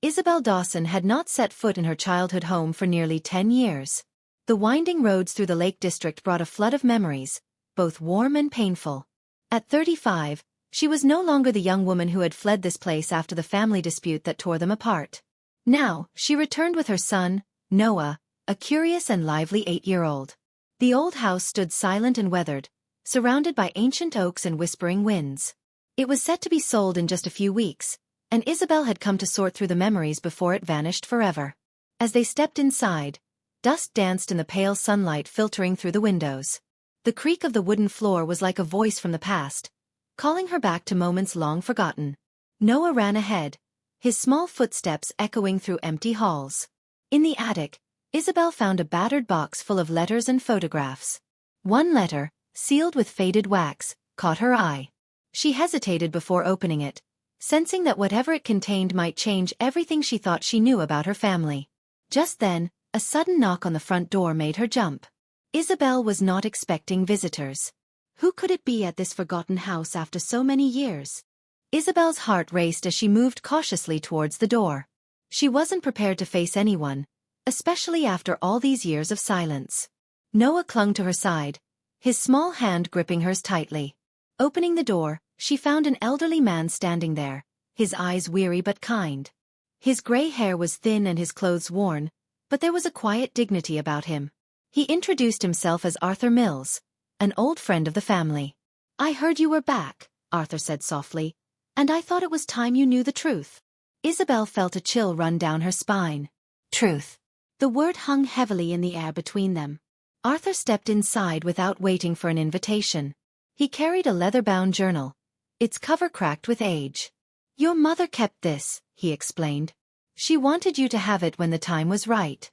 Isabel Dawson had not set foot in her childhood home for nearly 10 years. The winding roads through the Lake District brought a flood of memories, both warm and painful. At 35, she was no longer the young woman who had fled this place after the family dispute that tore them apart. Now, she returned with her son, Noah, a curious and lively 8-year-old. The old house stood silent and weathered, surrounded by ancient oaks and whispering winds. It was set to be sold in just a few weeks, and Isabel had come to sort through the memories before it vanished forever. As they stepped inside, dust danced in the pale sunlight filtering through the windows. The creak of the wooden floor was like a voice from the past, calling her back to moments long forgotten. Noah ran ahead, his small footsteps echoing through empty halls. In the attic, Isabel found a battered box full of letters and photographs. One letter, sealed with faded wax, caught her eye. She hesitated before opening it, sensing that whatever it contained might change everything she thought she knew about her family. Just then, a sudden knock on the front door made her jump. Isabel was not expecting visitors. Who could it be at this forgotten house after so many years? Isabel's heart raced as she moved cautiously towards the door. She wasn't prepared to face anyone, especially after all these years of silence. Noah clung to her side, his small hand gripping hers tightly. Opening the door, she found an elderly man standing there, his eyes weary but kind. His gray hair was thin and his clothes worn, but there was a quiet dignity about him. He introduced himself as Arthur Mills, an old friend of the family. "I heard you were back," Arthur said softly, "and I thought it was time you knew the truth." Isabel felt a chill run down her spine. Truth. The word hung heavily in the air between them. Arthur stepped inside without waiting for an invitation. He carried a leather-bound journal, its cover cracked with age. "Your mother kept this," he explained. "She wanted you to have it when the time was right."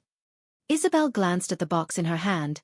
Isabel glanced at the box in her hand,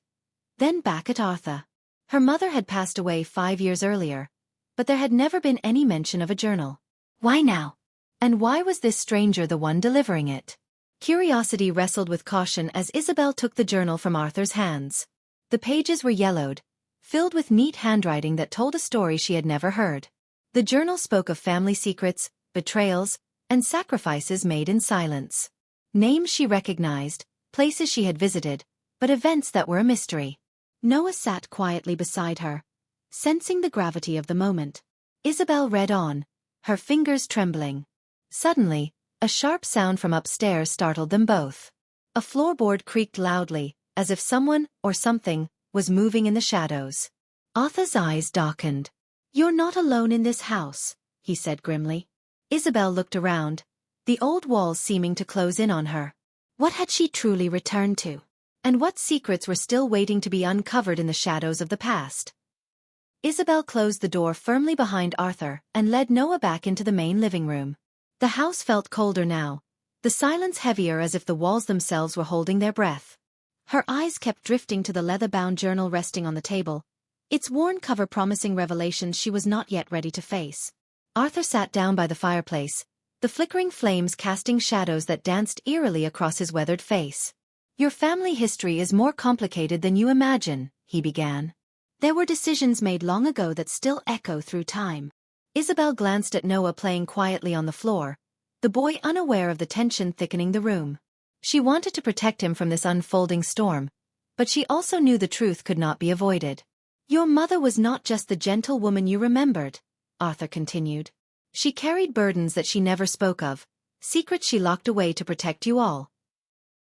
then back at Arthur. Her mother had passed away 5 years earlier, but there had never been any mention of a journal. Why now? And why was this stranger the one delivering it? Curiosity wrestled with caution as Isabel took the journal from Arthur's hands. The pages were yellowed, filled with neat handwriting that told a story she had never heard. The journal spoke of family secrets, betrayals, and sacrifices made in silence. Names she recognized, places she had visited, but events that were a mystery. Noah sat quietly beside her, sensing the gravity of the moment. Isabel read on, her fingers trembling. Suddenly, a sharp sound from upstairs startled them both. A floorboard creaked loudly, as if someone, or something, was moving in the shadows. Arthur's eyes darkened. "You're not alone in this house," he said grimly. Isabel looked around, the old walls seeming to close in on her. What had she truly returned to? And what secrets were still waiting to be uncovered in the shadows of the past? Isabel closed the door firmly behind Arthur and led Noah back into the main living room. The house felt colder now, the silence heavier as if the walls themselves were holding their breath. Her eyes kept drifting to the leather-bound journal resting on the table, its worn cover promising revelations she was not yet ready to face. Arthur sat down by the fireplace, the flickering flames casting shadows that danced eerily across his weathered face. "Your family history is more complicated than you imagine," he began. "There were decisions made long ago that still echo through time." Isabel glanced at Noah playing quietly on the floor, the boy unaware of the tension thickening the room. She wanted to protect him from this unfolding storm, but she also knew the truth could not be avoided. "Your mother was not just the gentle woman you remembered," Arthur continued. "She carried burdens that she never spoke of, secrets she locked away to protect you all."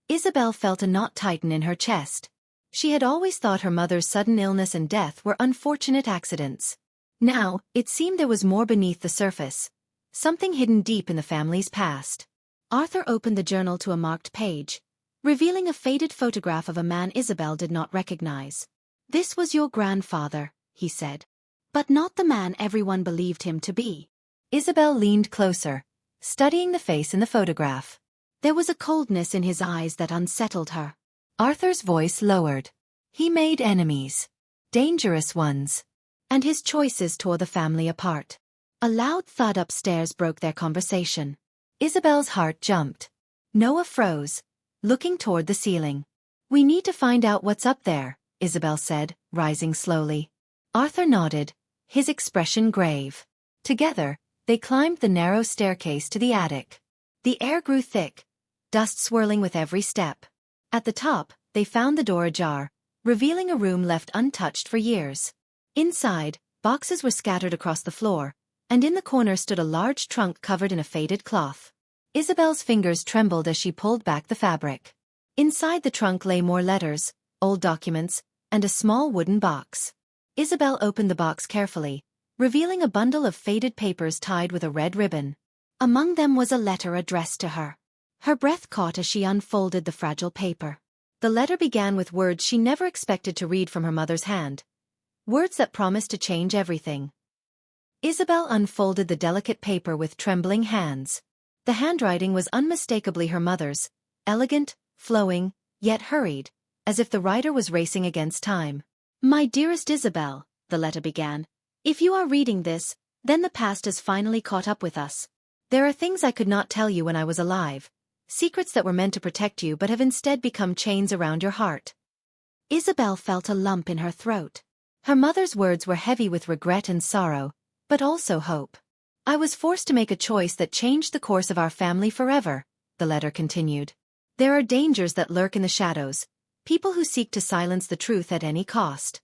Isabel felt a knot tighten in her chest. She had always thought her mother's sudden illness and death were unfortunate accidents. Now, it seemed there was more beneath the surface, something hidden deep in the family's past. Arthur opened the journal to a marked page, revealing a faded photograph of a man Isabel did not recognize. "This was your grandfather," he said. "But not the man everyone believed him to be." Isabel leaned closer, studying the face in the photograph. There was a coldness in his eyes that unsettled her. Arthur's voice lowered. He made enemies. Dangerous ones. And his choices tore the family apart. A loud thud upstairs broke their conversation. Isabel's heart jumped. Noah froze, looking toward the ceiling. "We need to find out what's up there," Isabel said, rising slowly. Arthur nodded, his expression grave. Together, they climbed the narrow staircase to the attic. The air grew thick, dust swirling with every step. At the top, they found the door ajar, revealing a room left untouched for years. Inside, boxes were scattered across the floor, and in the corner stood a large trunk covered in a faded cloth. Isabel's fingers trembled as she pulled back the fabric. Inside the trunk lay more letters, old documents, and a small wooden box. Isabel opened the box carefully, revealing a bundle of faded papers tied with a red ribbon. Among them was a letter addressed to her. Her breath caught as she unfolded the fragile paper. The letter began with words she never expected to read from her mother's hand. Words that promised to change everything. Isabel unfolded the delicate paper with trembling hands. The handwriting was unmistakably her mother's, elegant, flowing, yet hurried, as if the writer was racing against time. "My dearest Isabel," the letter began, "if you are reading this, then the past has finally caught up with us. There are things I could not tell you when I was alive, secrets that were meant to protect you but have instead become chains around your heart." Isabel felt a lump in her throat. Her mother's words were heavy with regret and sorrow, but also hope. "I was forced to make a choice that changed the course of our family forever," the letter continued. "There are dangers that lurk in the shadows, people who seek to silence the truth at any cost."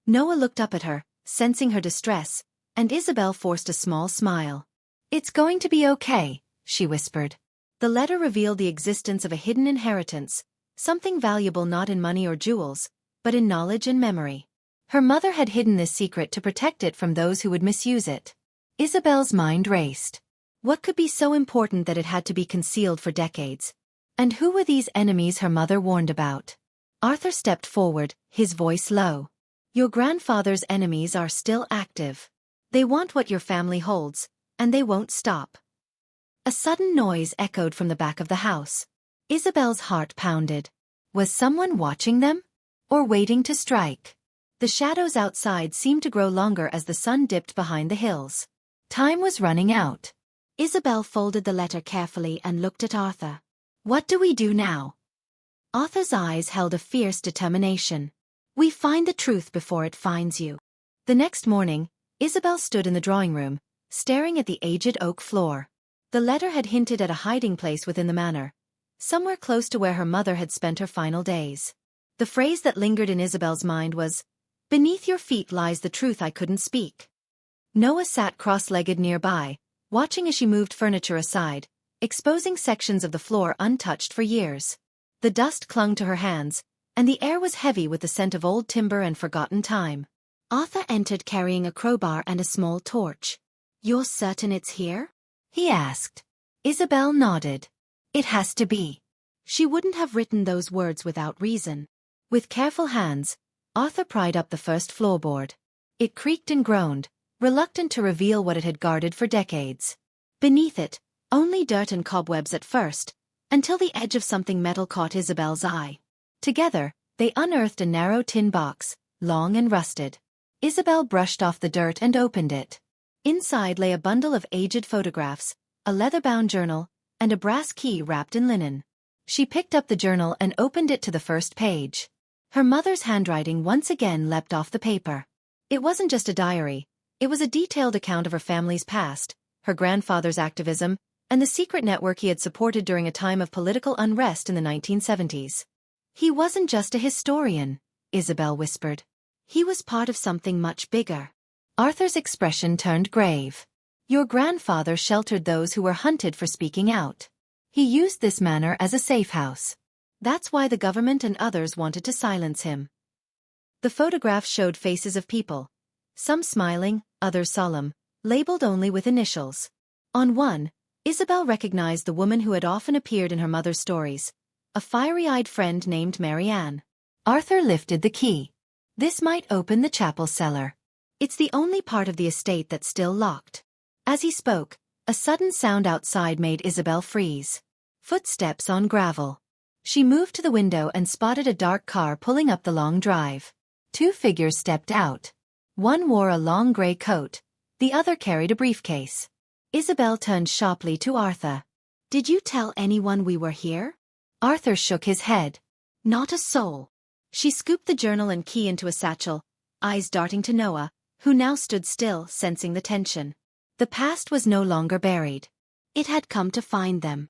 Noah looked up at her, sensing her distress, and Isabel forced a small smile. "It's going to be okay," she whispered. The letter revealed the existence of a hidden inheritance, something valuable not in money or jewels, but in knowledge and memory. Her mother had hidden this secret to protect it from those who would misuse it. Isabel's mind raced. What could be so important that it had to be concealed for decades? And who were these enemies her mother warned about? Arthur stepped forward, his voice low. "Your grandfather's enemies are still active. They want what your family holds, and they won't stop." A sudden noise echoed from the back of the house. Isabel's heart pounded. Was someone watching them? Or waiting to strike? The shadows outside seemed to grow longer as the sun dipped behind the hills. Time was running out. Isabel folded the letter carefully and looked at Arthur. "What do we do now?" Arthur's eyes held a fierce determination. "We find the truth before it finds you." The next morning, Isabel stood in the drawing room, staring at the aged oak floor. The letter had hinted at a hiding place within the manor, somewhere close to where her mother had spent her final days. The phrase that lingered in Isabel's mind was, "Beneath your feet lies the truth I couldn't speak." Noah sat cross-legged nearby, watching as she moved furniture aside, exposing sections of the floor untouched for years. The dust clung to her hands, and the air was heavy with the scent of old timber and forgotten time. Arthur entered carrying a crowbar and a small torch. "You're certain it's here?" he asked. Isabel nodded. "It has to be." She wouldn't have written those words without reason. With careful hands, Arthur pried up the first floorboard. It creaked and groaned, reluctant to reveal what it had guarded for decades. Beneath it, only dirt and cobwebs at first, until the edge of something metal caught Isabel's eye. Together, they unearthed a narrow tin box, long and rusted. Isabel brushed off the dirt and opened it. Inside lay a bundle of aged photographs, a leather-bound journal, and a brass key wrapped in linen. She picked up the journal and opened it to the first page. Her mother's handwriting once again leapt off the paper. It wasn't just a diary, it was a detailed account of her family's past, her grandfather's activism, and the secret network he had supported during a time of political unrest in the 1970s. "He wasn't just a historian," Isabel whispered. "He was part of something much bigger." Arthur's expression turned grave. "Your grandfather sheltered those who were hunted for speaking out. He used this manor as a safe house. That's why the government and others wanted to silence him." The photographs showed faces of people, some smiling, others solemn, labeled only with initials. On one, Isabel recognized the woman who had often appeared in her mother's stories, a fiery-eyed friend named Marianne. Arthur lifted the key. "This might open the chapel cellar. It's the only part of the estate that's still locked." As he spoke, a sudden sound outside made Isabel freeze. Footsteps on gravel. She moved to the window and spotted a dark car pulling up the long drive. Two figures stepped out. One wore a long gray coat, the other carried a briefcase. Isabel turned sharply to Arthur. "Did you tell anyone we were here?" Arthur shook his head. "Not a soul." She scooped the journal and key into a satchel, eyes darting to Noah, who now stood still, sensing the tension. The past was no longer buried. It had come to find them.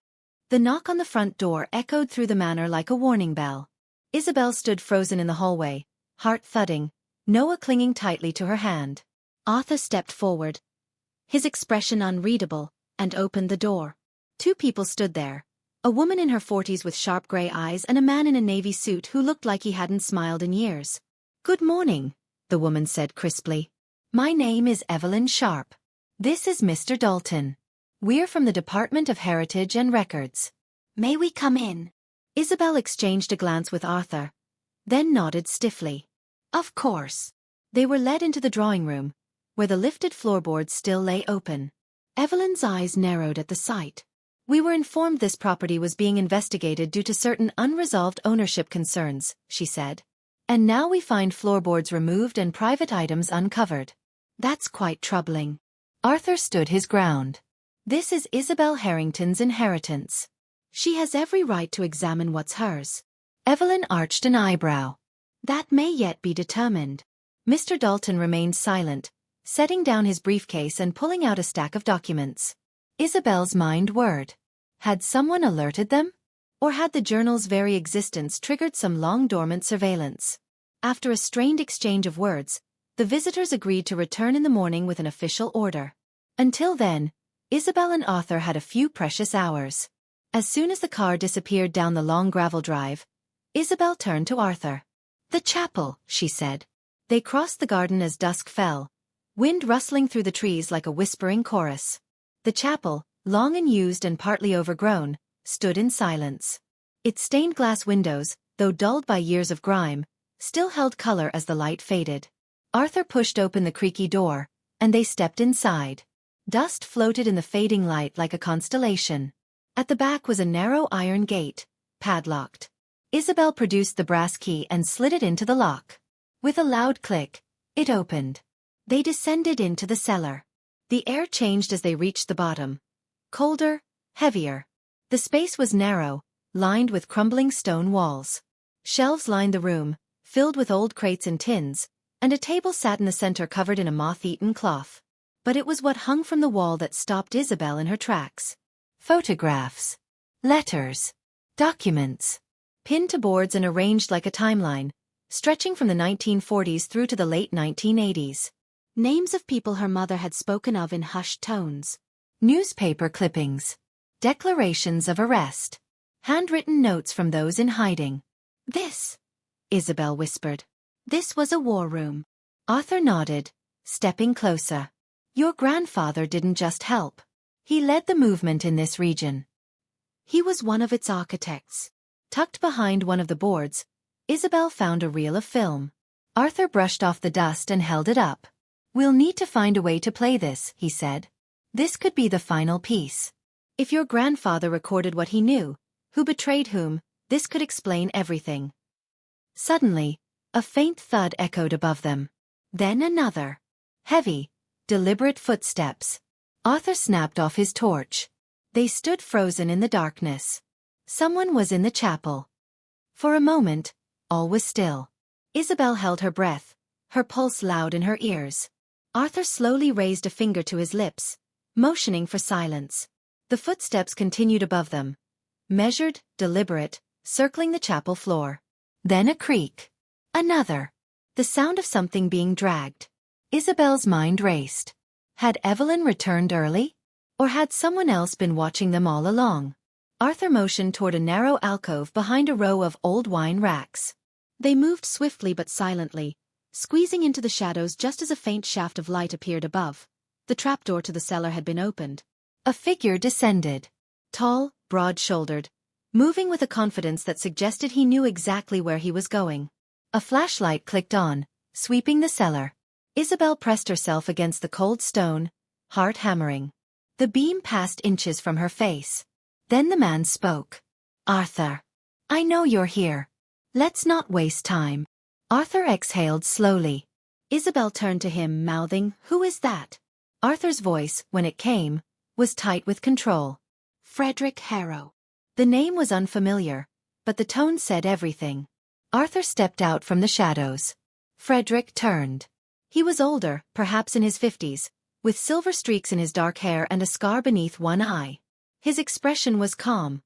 The knock on the front door echoed through the manor like a warning bell. Isabel stood frozen in the hallway, heart thudding, Noah clinging tightly to her hand. Arthur stepped forward, his expression unreadable, and opened the door. Two people stood there, a woman in her 40s with sharp gray eyes and a man in a navy suit who looked like he hadn't smiled in years. "Good morning," the woman said crisply. "My name is Evelyn Sharp. This is Mr. Dalton. We're from the Department of Heritage and Records. May we come in?" Isabel exchanged a glance with Arthur, then nodded stiffly. Of course. They were led into the drawing room, where the lifted floorboards still lay open. Evelyn's eyes narrowed at the sight. "We were informed this property was being investigated due to certain unresolved ownership concerns," she said. "And now we find floorboards removed and private items uncovered. That's quite troubling." Arthur stood his ground. "This is Isabel Harrington's inheritance. She has every right to examine what's hers." Evelyn arched an eyebrow. "That may yet be determined." Mr. Dalton remained silent, setting down his briefcase and pulling out a stack of documents. Isabel's mind whirred. Had someone alerted them? Or had the journal's very existence triggered some long-dormant surveillance? After a strained exchange of words, the visitors agreed to return in the morning with an official order. Until then, Isabel and Arthur had a few precious hours. As soon as the car disappeared down the long gravel drive, Isabel turned to Arthur. "The chapel," she said. They crossed the garden as dusk fell, wind rustling through the trees like a whispering chorus. The chapel, long unused and partly overgrown, stood in silence. Its stained glass windows, though dulled by years of grime, still held color as the light faded. Arthur pushed open the creaky door, and they stepped inside. Dust floated in the fading light like a constellation. At the back was a narrow iron gate, padlocked. Isabel produced the brass key and slid it into the lock. With a loud click, it opened. They descended into the cellar. The air changed as they reached the bottom. Colder, heavier. The space was narrow, lined with crumbling stone walls. Shelves lined the room, filled with old crates and tins, and a table sat in the center covered in a moth-eaten cloth. But it was what hung from the wall that stopped Isabel in her tracks. Photographs. Letters. Documents. Pinned to boards and arranged like a timeline, stretching from the 1940s through to the late 1980s. Names of people her mother had spoken of in hushed tones. Newspaper clippings. Declarations of arrest. Handwritten notes from those in hiding. "This," Isabel whispered. "This was a war room." Arthur nodded, stepping closer. "Your grandfather didn't just help. He led the movement in this region. He was one of its architects." Tucked behind one of the boards, Isabel found a reel of film. Arthur brushed off the dust and held it up. "We'll need to find a way to play this," he said. "This could be the final piece. If your grandfather recorded what he knew, who betrayed whom, this could explain everything." Suddenly, a faint thud echoed above them. Then another. Heavy, deliberate footsteps. Arthur snapped off his torch. They stood frozen in the darkness. Someone was in the chapel. For a moment, all was still. Isabel held her breath, her pulse loud in her ears. Arthur slowly raised a finger to his lips, motioning for silence. The footsteps continued above them. Measured, deliberate, circling the chapel floor. Then a creak. Another. The sound of something being dragged. Isabel's mind raced. Had Evelyn returned early? Or had someone else been watching them all along? Arthur motioned toward a narrow alcove behind a row of old wine racks. They moved swiftly but silently, squeezing into the shadows just as a faint shaft of light appeared above. The trapdoor to the cellar had been opened. A figure descended. Tall, broad-shouldered, moving with a confidence that suggested he knew exactly where he was going. A flashlight clicked on, sweeping the cellar. Isabel pressed herself against the cold stone, heart hammering. The beam passed inches from her face. Then the man spoke. "Arthur. I know you're here. Let's not waste time." Arthur exhaled slowly. Isabel turned to him, mouthing, "Who is that?" Arthur's voice, when it came, was tight with control. "Frederick Harrow." The name was unfamiliar, but the tone said everything. Arthur stepped out from the shadows. Frederick turned. He was older, perhaps in his 50s, with silver streaks in his dark hair and a scar beneath one eye. His expression was calm,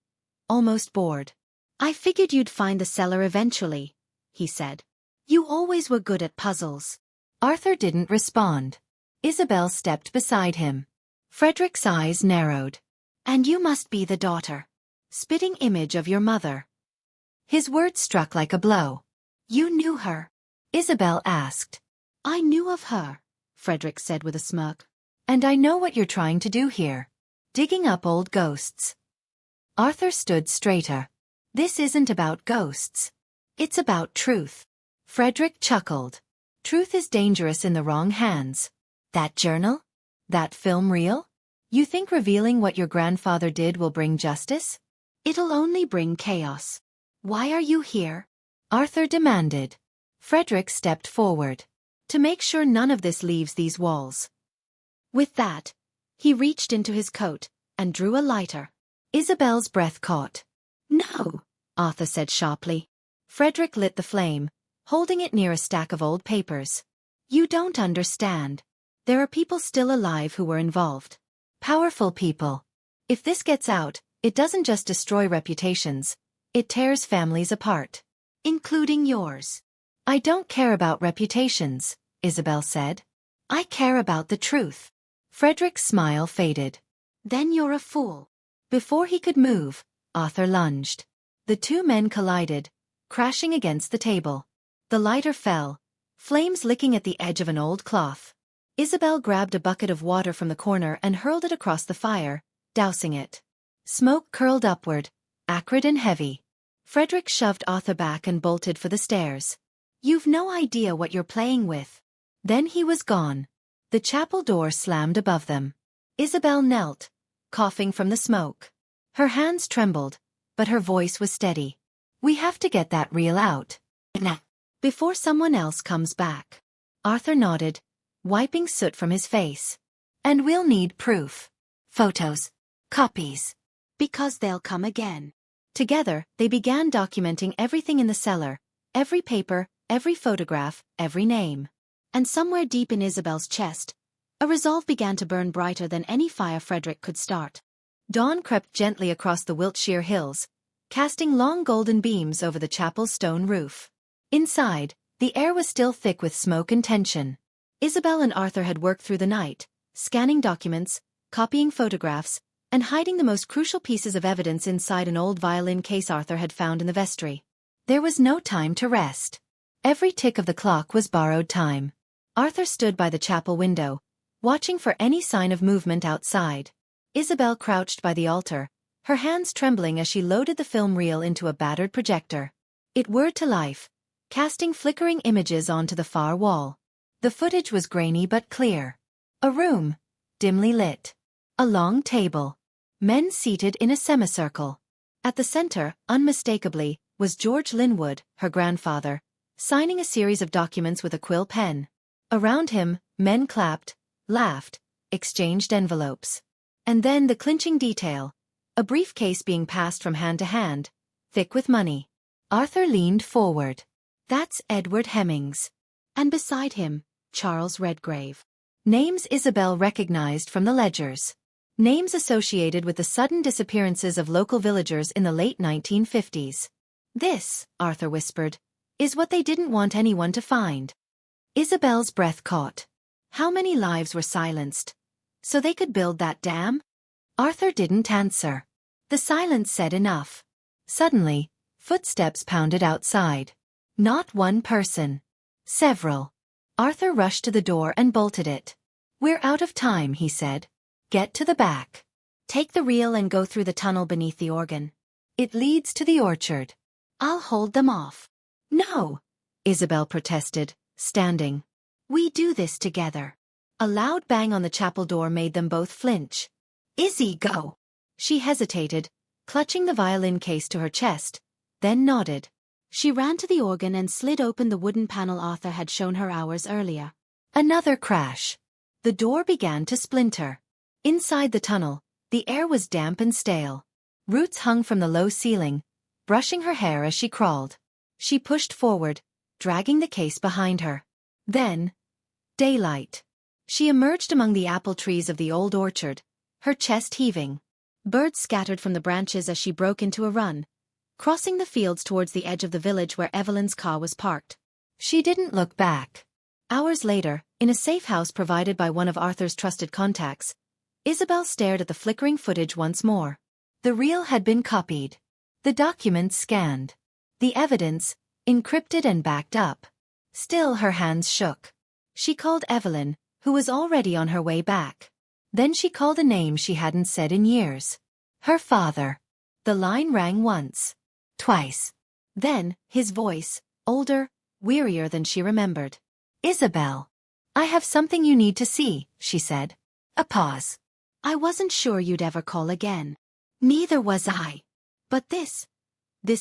almost bored. "I figured you'd find the cellar eventually," he said. "You always were good at puzzles." Arthur didn't respond. Isabel stepped beside him. Frederick's eyes narrowed. "And you must be the daughter. Spitting image of your mother." His words struck like a blow. "You knew her?" Isabel asked. "I knew of her," Frederick said with a smirk. "And I know what you're trying to do here. Digging up old ghosts." Arthur stood straighter. "This isn't about ghosts. It's about truth." Frederick chuckled. "Truth is dangerous in the wrong hands. That journal? That film reel? You think revealing what your grandfather did will bring justice? It'll only bring chaos. Why are you here?" Arthur demanded. Frederick stepped forward. "To make sure none of this leaves these walls." With that, he reached into his coat and drew a lighter. Isabel's breath caught. "No," Arthur said sharply. Frederick lit the flame, holding it near a stack of old papers. "You don't understand. There are people still alive who were involved. Powerful people. If this gets out, it doesn't just destroy reputations, it tears families apart. Including yours." "I don't care about reputations," Isabel said. "I care about the truth." Frederick's smile faded. "Then you're a fool." Before he could move, Arthur lunged. The two men collided, crashing against the table. The lighter fell, flames licking at the edge of an old cloth. Isabel grabbed a bucket of water from the corner and hurled it across the fire, dousing it. Smoke curled upward, acrid and heavy. Frederick shoved Arthur back and bolted for the stairs. "You've no idea what you're playing with." Then he was gone. The chapel door slammed above them. Isabel knelt, coughing from the smoke. Her hands trembled, but her voice was steady. "We have to get that reel out. Nah. Before someone else comes back." Arthur nodded, wiping soot from his face. "And we'll need proof. Photos. Copies. Because they'll come again." Together, they began documenting everything in the cellar, every paper, every photograph, every name. And somewhere deep in Isabel's chest, a resolve began to burn brighter than any fire Frederick could start. Dawn crept gently across the Wiltshire hills, casting long golden beams over the chapel's stone roof. Inside, the air was still thick with smoke and tension. Isabel and Arthur had worked through the night, scanning documents, copying photographs, and hiding the most crucial pieces of evidence inside an old violin case Arthur had found in the vestry. There was no time to rest. Every tick of the clock was borrowed time. Arthur stood by the chapel window, watching for any sign of movement outside. Isabel crouched by the altar, her hands trembling as she loaded the film reel into a battered projector. It whirred to life, casting flickering images onto the far wall. The footage was grainy but clear. A room, dimly lit. A long table. Men seated in a semicircle. At the center, unmistakably, was George Linwood, her grandfather, signing a series of documents with a quill pen. Around him, men clapped, laughed, exchanged envelopes. And then the clinching detail, a briefcase being passed from hand to hand, thick with money. Arthur leaned forward. "That's Edward Hemmings." And beside him, Charles Redgrave. Names Isabel recognized from the ledgers. Names associated with the sudden disappearances of local villagers in the late 1950s. "This," Arthur whispered, "is what they didn't want anyone to find." Isabel's breath caught. How many lives were silenced? So they could build that dam? Arthur didn't answer. The silence said enough. Suddenly, footsteps pounded outside. Not one person. Several. Arthur rushed to the door and bolted it. "We're out of time," he said. "Get to the back. Take the reel and go through the tunnel beneath the organ. It leads to the orchard. I'll hold them off." "No," Isabel protested, standing. "We do this together." A loud bang on the chapel door made them both flinch. "Izzy, go." She hesitated, clutching the violin case to her chest, then nodded. She ran to the organ and slid open the wooden panel Arthur had shown her hours earlier. Another crash. The door began to splinter. Inside the tunnel, the air was damp and stale. Roots hung from the low ceiling, brushing her hair as she crawled. She pushed forward, dragging the case behind her. Then, daylight. She emerged among the apple trees of the old orchard, her chest heaving. Birds scattered from the branches as she broke into a run, crossing the fields towards the edge of the village where Evelyn's car was parked. She didn't look back. Hours later, in a safe house provided by one of Arthur's trusted contacts, Isabel stared at the flickering footage once more. The reel had been copied. The documents scanned. The evidence, encrypted and backed up. Still her hands shook. She called Evelyn, who was already on her way back. Then she called a name she hadn't said in years. Her father. The line rang once. Twice. Then, his voice, older, wearier than she remembered. Isabel. I have something you need to see, she said. A pause. I wasn't sure you'd ever call again. Neither was I. But this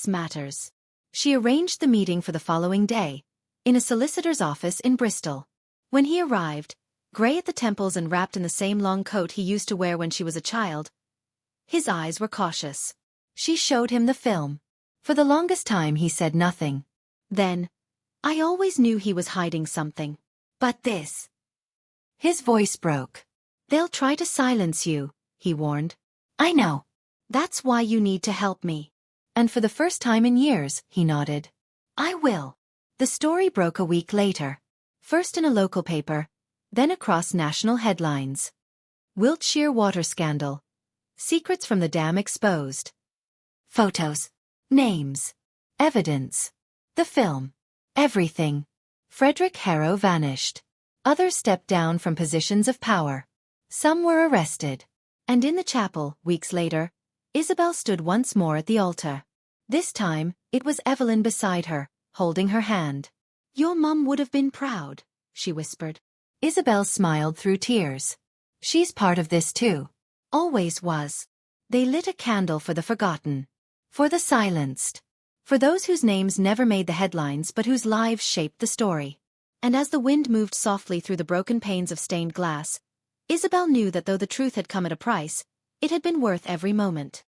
matters. She arranged the meeting for the following day, in a solicitor's office in Bristol. When he arrived, grey at the temples and wrapped in the same long coat he used to wear when she was a child, his eyes were cautious. She showed him the film. For the longest time he said nothing. Then, I always knew he was hiding something. But this. His voice broke. They'll try to silence you, he warned. I know. That's why you need to help me. And for the first time in years, he nodded. I will. The story broke a week later. First in a local paper, then across national headlines. Wiltshire water scandal. Secrets from the dam exposed. Photos. Names. Evidence. The film. Everything. Frederick Harrow vanished. Others stepped down from positions of power. Some were arrested. And in the chapel, weeks later, Isabel stood once more at the altar. This time, it was Evelyn beside her, holding her hand. Your mum would have been proud, she whispered. Isabel smiled through tears. She's part of this too. Always was. They lit a candle for the forgotten. For the silenced. For those whose names never made the headlines but whose lives shaped the story. And as the wind moved softly through the broken panes of stained glass, Isabel knew that though the truth had come at a price, it had been worth every moment.